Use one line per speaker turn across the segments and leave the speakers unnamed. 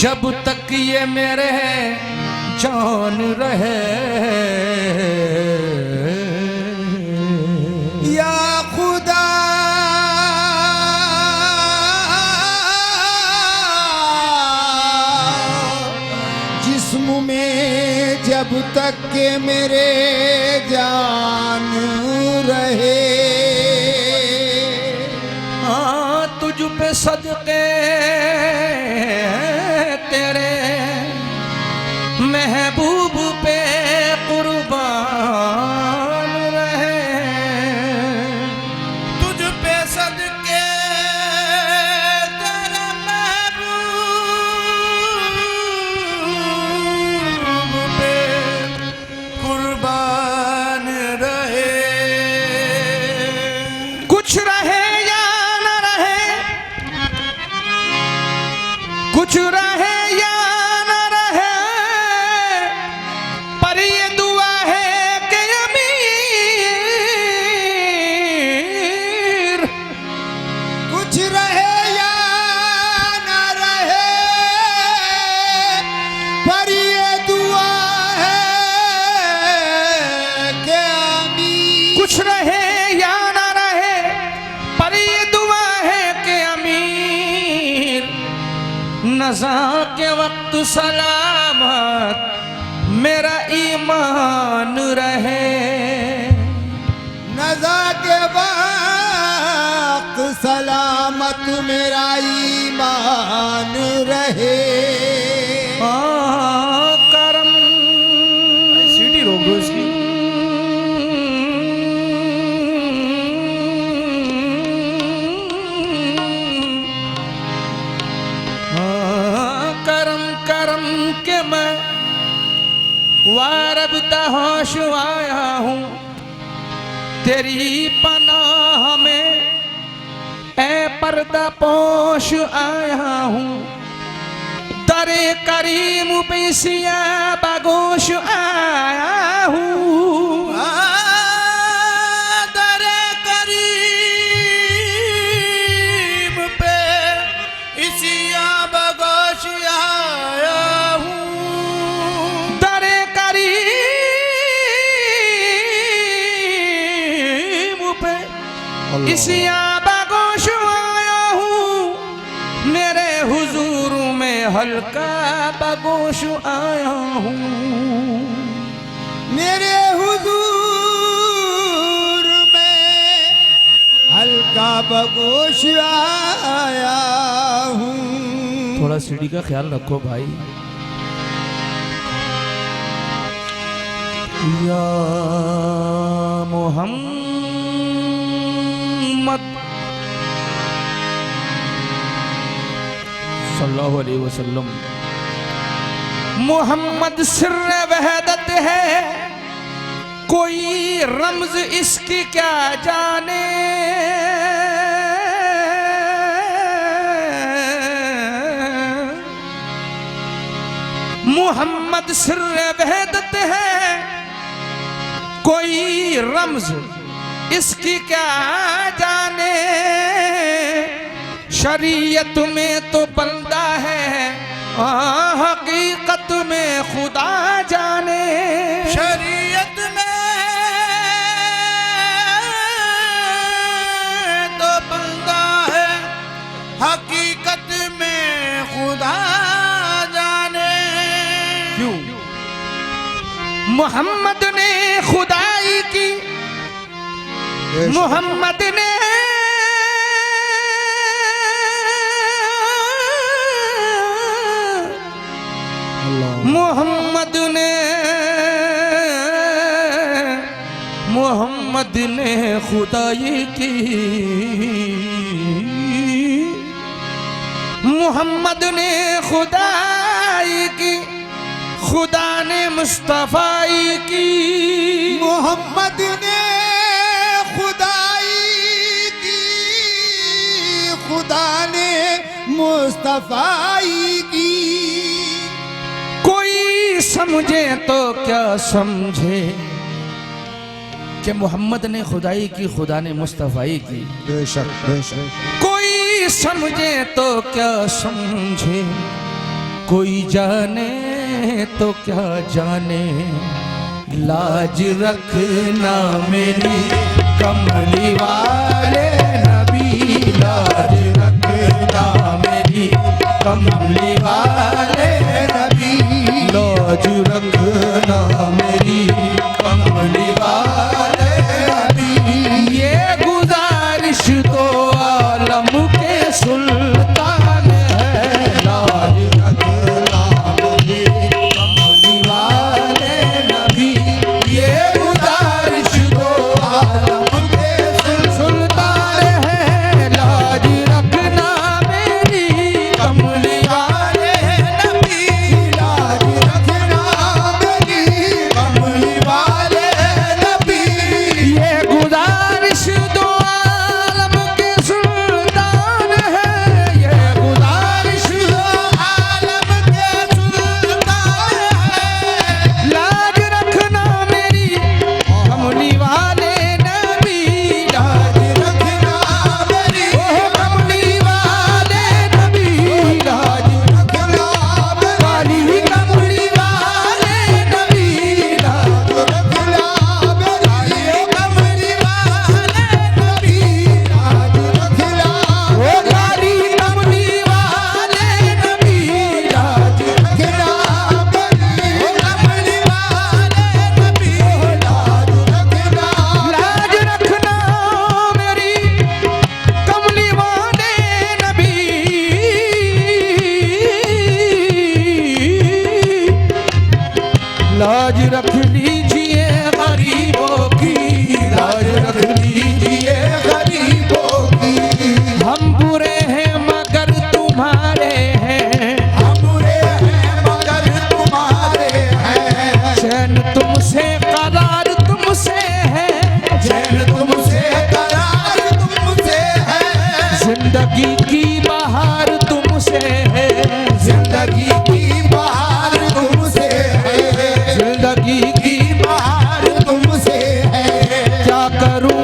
जब तक ये मेरे जान रहे।
या खुदा जिस्म में जब तक के मेरे जान रहे।
हाँ तुझ पे सदके तेरे महबूब पे कुर्बान रहे।
तुझ पे सदके तेरे महबूब पे कुर्बान रहे।
कुछ रहे या न रहे, कुछ रहे या न रहे, पर ये दुआ है कि अमीर
कुछ रहे या न रहे, पर ये दुआ है कि अमीर।
कुछ रहे या न रहे, पर ये दुआ है कि अमीर नज़ा के वक्त सलामत मेरा ईमान रहे।
नज़ा के वक्त सलामत मेरा ईमान रहे।
करम सीटी रोक दो इसकी। करम करम के मैं वारबता होश आया हूँ तेरी पनाह में, ए पर्दा पोश आया हूँ दरे करीम पिसिया बगोश आया हूँ।
दरे करीम पे इसिया बगोश आया हूँ।
दरे करीम पे इसिया बगोश आया हूँ। मेरे हुजूर में हल्का बगोश आया हूँ।
मेरे हुजूर में हल्का बगोश आया हूँ।
थोड़ा सीढ़ी का ख्याल रखो भाई। या मोहम्मद सल्लल्लाहु अलैहि वसल्लम। मोहम्मद सिर्र वहदत है, कोई रमज इसकी क्या जाने। मोहम्मद सिर्र वहदत है, कोई रमज इसकी क्या जाने। शरीयत में तो बंदा है, हकीकत में खुदा जाने।
शरीयत में तो बंदा है, हकीकत में खुदा जाने।
क्यों? मोहम्मद ने खुदाई की, मोहम्मद ने मोहम्मद ने खुदाई की। मोहम्मद ने खुदाई की, खुदा ने मुस्तफाई की।
मोहम्मद ने खुदाई की, खुदा ने मुस्तफाई की।
कोई समझे तो क्या समझे कि मोहम्मद ने खुदाई की, खुदा ने मुस्तफाई की।
बेशक बेशक।
कोई समझे तो क्या समझे कोई जाने तो क्या जाने, लाज रखना मेरी कमली वाले नबी, लाज रखना मेरी कमली वाले नबी, लाज रखना मेरी कमली वाले नबी। ये गुजारिश तो आलम के सुल्तान है, लाज रखना मेरी कमली वाले नबी। ये गुजारिश तो आलम के सुल्तान है, लाज रखना मेरी कमली वाले नबी, लाज रखना मेरी कमली वाले नबी। ये गुजारिश तो आलम के सुल्तान है, ये गुजारिश तो आलम के सुल्तान है, लाज रखना मेरी कमली वाले नबी, लाज रखना मेरी कमली वाले नबी, लाज रखना वाली कमली वाले नबी, लाज रखना मेरी कमली वाले नबी, लाज रखना वो वाली कमली वाले नबी, लाज रखना मेरी कमली वाले नबी, लाज रखना, लाज रखना मेरी कमली वाले नबी। लाज रख लीजिए गरीबों की, लाज रख लीजिए गरीबों की। हम बुरे हैं मगर तुम्हारे हैं, हम बुरे हैं मगर तुम्हारे हैं। चैन तुमसे करार तुमसे है, चैन तुमसे करार तुमसे है। जिंदगी की बहार तुमसे है, जिंदगी की बहार तुमसे है, जिंदगी की बहार तुमसे है। क्या करूं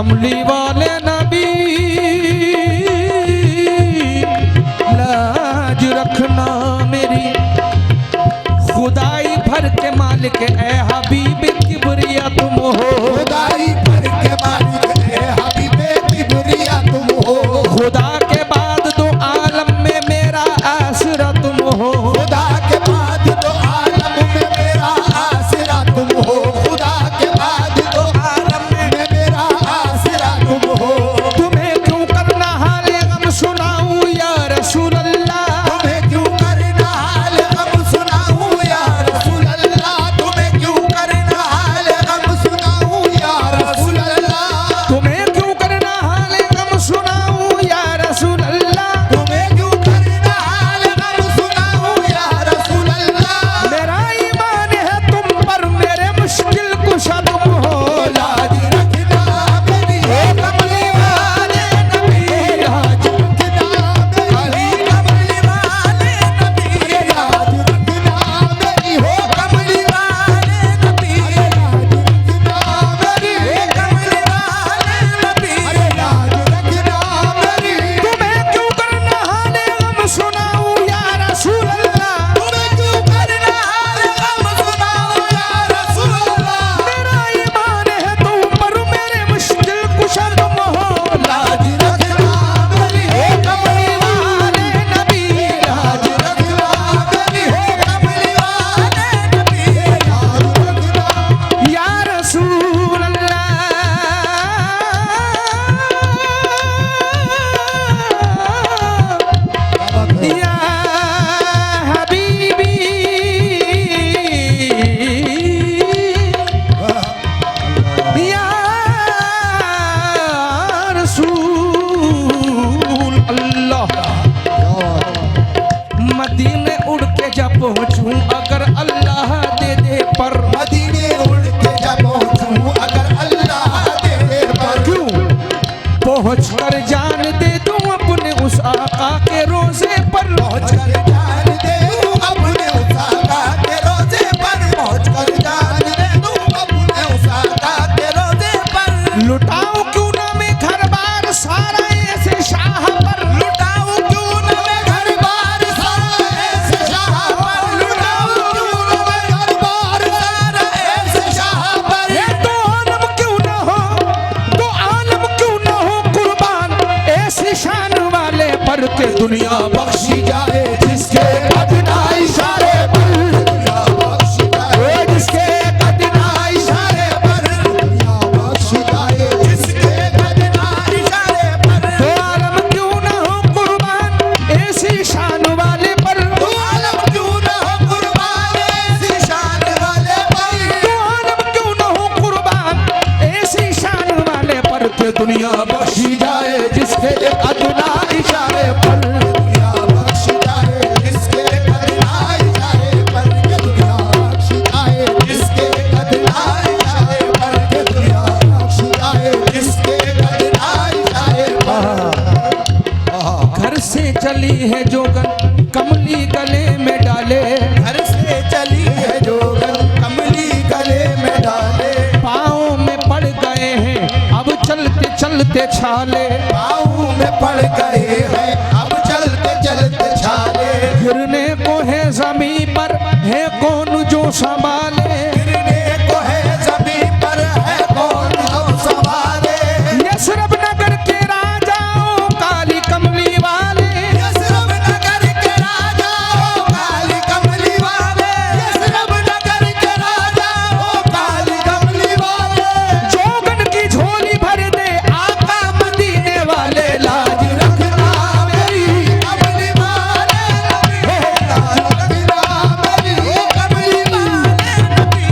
कमली वाले नबी लाज रखना मेरी, खुदाई भर के मालिक ए हबीब किबरिया तुम हो,
खुदाई भर के मालिक ए हबीब किबरिया तुम हो,
खुदा के बाद दो आलम में मेरा आसरा तुम हो,
खुदा के बाद दो आलम में मेरा आसरा तुम हो, खुदा के बाद दो आलम में मेरा आसरा तुम हो।
तुम्हें क्यों करना हाले गम सुनाऊं या रसूल अल्लाह,
तुम्हें क्यों करना हाल गम सुनाऊं या रसूल अल्लाह, तुम्हें क्यों करना हाल गम सुनाऊं या रसूल अल्लाह,
तुम्हें क्यों करना हाले गम सुनाऊं या रसूल अल्लाह,
तुम्हें क्यों करना हाल गम सुनाऊं या रसूल अल्लाह।
मेरा ईमान है तुम पर मेरे मुश्किल कुशा तुम हो,
लाज रखना मेरी हे कमली वाले नबी, लाज रखना मेरी कमली वाले नबी, लाज रखना मेरी हो कमली वाले नबी, लाज रखना मेरी हे कमली वाले नबी, लाज रखना मेरी।
तुम्हें क्यों करना हाले गम सुनाऊं या रसूल अल्लाह,
तुम्हें क्यों करना हाल गम सुनाऊं या रसूल अल्लाह।
मेरा ईमान है तुम पर मेरे मुश्किल कुशा तुम हो,
लाज रखना मेरी हे कमली वाले नबी, लाज रखना मेरी हे कमली वाले नबी, लाज रखना।
या रसूल अल्लाह या हबीबी या रसूल अल्लाह, मदीने उड़ के जब पहुंचूं अगर अल्लाह दे दे पर,
मदीने उड़ के जब पहुंचूं अगर अल्लाह दे दे पर,
क्यों पहुंच कर जान दे दूं अपने उस आका के रोजे पर,
पहुंच कर जान दे दूं अपने उस आका के रोजे पर, पहुंच कर जान दे दूं अपने उस आका के रोजे पर।
लुटाऊं क्यों ना मैं घर बार सारा ऐसे शाह पर,
लुटाऊं क्यों न मैं घर बार सारा ऐसे शाह पर, लुटाऊं क्यों न मैं घर बार सारा ऐसे शाह पर।
ये दो आलम क्यों ना हो, दो आलम क्यों ना हो कुर्बान ऐसी शान वाले पर के दुनिया
बख्शी जाए जिसके अदना इशारे पर, दुनिया बख्शी जाए
जिसके
अदना इशारे पर, दुनिया बख्शी जाए जिसके अदना इशारे पर।
दो आलम क्यों ना हो कुर्बान ऐसी शान वाले पर,
दो आलम क्यों न हो कुर्बान ऐसी शान वाले पर,
दो आलम क्यों ना हो कुर्बान ऐसी शान वाले पर के दुनिया बख्शी जाए जिसके अदना इशारे पर।
दुनिया बख्शी जाए जिसके अदना इशारे पर, दुनिया बख्शी जाए जिसके अदना इशारे पर, दुनिया बख्शी जाए जिसके अदना इशारे पर।
घर से चली है जोगन कमली गले में डाले,
घर से चली है जोगन कमली गले में डाले,
पाँव में पड़ गए हैं अब चलते चलते छाले,
पाँव में पड़ गए हैं अब चलते चलते छाले,
गिरने को है जमीन पर है कौन जो संभाले,
गिरने को है जमीन पर है कौन जो संभाले।
यसरब नगर के राजाओं काली कमली वाले,
यसरब नगर के राजा ओ काली कमली वाले, यसरब नगर के राजा ओ काली कमली वाले,
जोगन की झोली भर दे आका मदीने वाले, लाज
रखना मेरी कमली वाले नबी, लाज रखना मेरी कमली वाले नबी,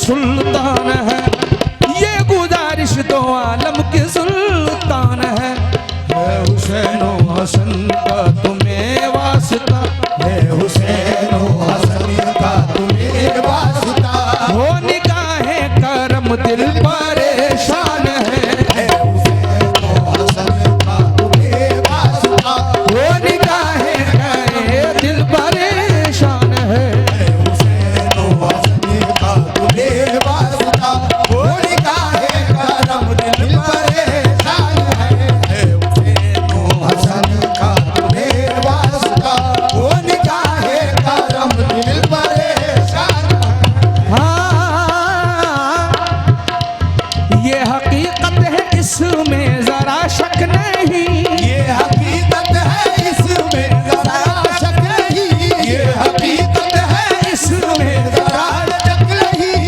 सुल्तान है, ये गुजारिश दो आलम के सुल्तान है हुसैन हसन का तुम्हें वास्ता,
है हुसैन हसन का तुम्हें वास्ता,
हो निगाहे करम दिल परेशान है
हुसैन हसन का तुम्हें वास्ता,
हो निगाहे गए दिल परेशान है
हुसैन हसन का तुम्हें वास्ता, वो निगाहे करम दिल परेशान है, हुसैन हसन का तुम्हें वास्ता, वो निगाहे करम दिल परेशान है।
हाँ, ये हकीकत है इसमें जरा शक नहीं,
ये हकीकत है इसमें जरा शक नहीं, ये हकीकत है इसमें जरा शक नहीं,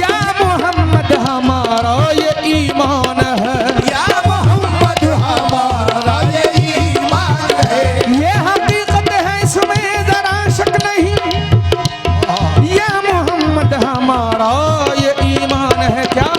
या मोहम्मद हमारा ये ईमान है,
या मोहम्मद हमारा ये ईमान है,
ये हकीकत है इसमें जरा शक नहीं, या मोहम्मद हमारा ये ईमान है। क्या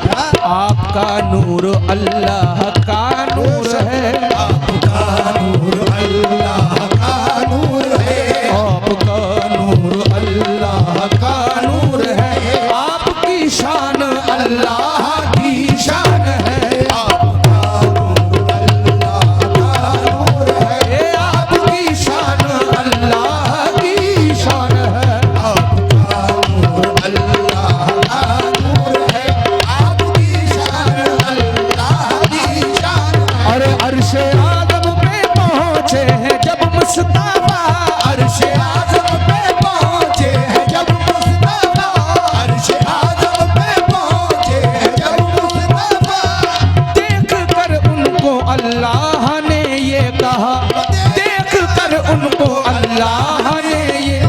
आपका नूर अल्लाह का नूर है,
आपका नूर अल्लाह का नूर है,
आपका नूर अल्लाह का नूर है, आपकी शान अल्लाह की शान है,
आपका नूर अल्लाह का नूर है,
ये आपकी शान अल्लाह की शान है।
आपका नूर अल्लाह का नूर है, आपकी शान अल्लाह की शान है।
और अर्शे आदम पे पहुंचे हैं जब मुस्तफा,
अर्शे आज़म पे पहुंचे हैं जब मुस्तफा, अर्शे आज़म पे पहुंचे हैं जब मुस्तफा,
देख कर उनको अल्लाह ने ये कहा, देख कर उनको अल्लाह ने ये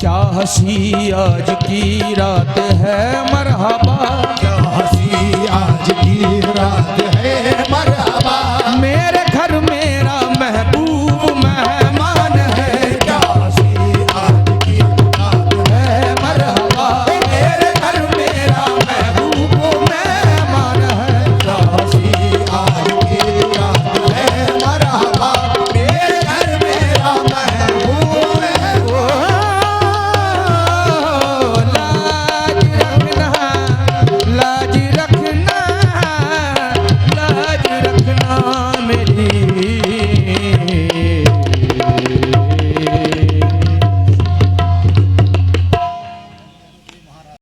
क्या हंसी आज की रात है मरहबा,